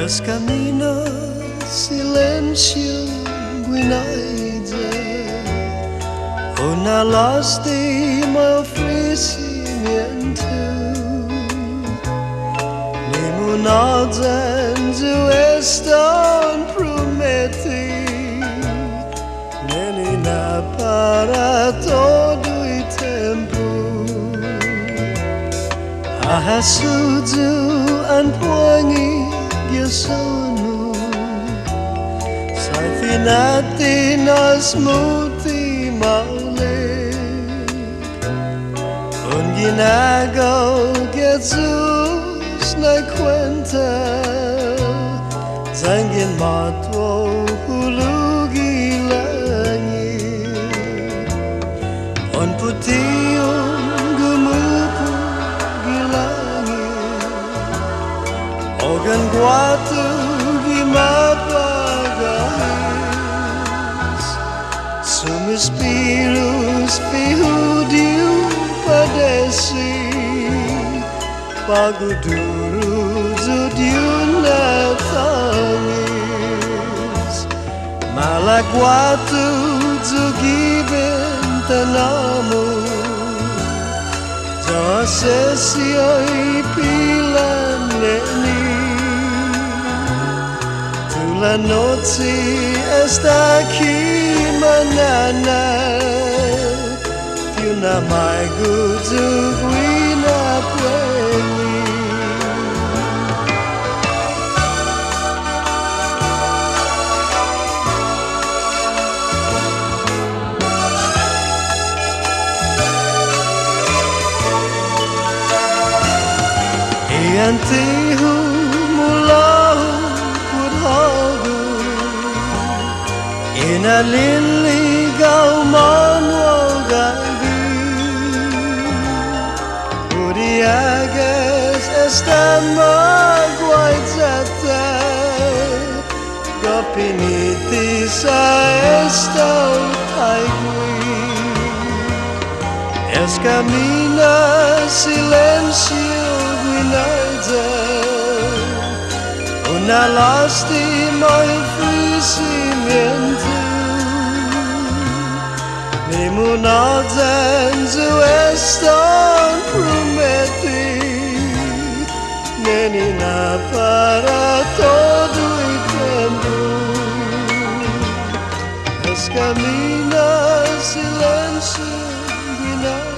Es camino silencio guinaida, una lástima ofrecimiento, ni nada es tan prometido, ni nada para todo el tiempo. Ahasudu an puangi giasonu, sai finati nas muti maulik, un ginagaw Jesus na kwenta, zangin matwo hulugi langit, un putiyon gumupo Ogan guatu gimapagalis, sumispirus pihudiu padesi, paguduru zudiu natangis, malaguatu zugibin tanamu, jasesioi pilan neni. La noche está aquí manana, tiuna mai gutu guina pueni. Iantihu mulahu purhagu, inaliligaw manwagagi, uriagas esta magwaizata, gopiniti sa esta taigui, es camina silencio guinaida, una lástima ofrecimiento, ni nada es tan prometido, ni nada para todo el tiempo. Es camina silencio guinaida.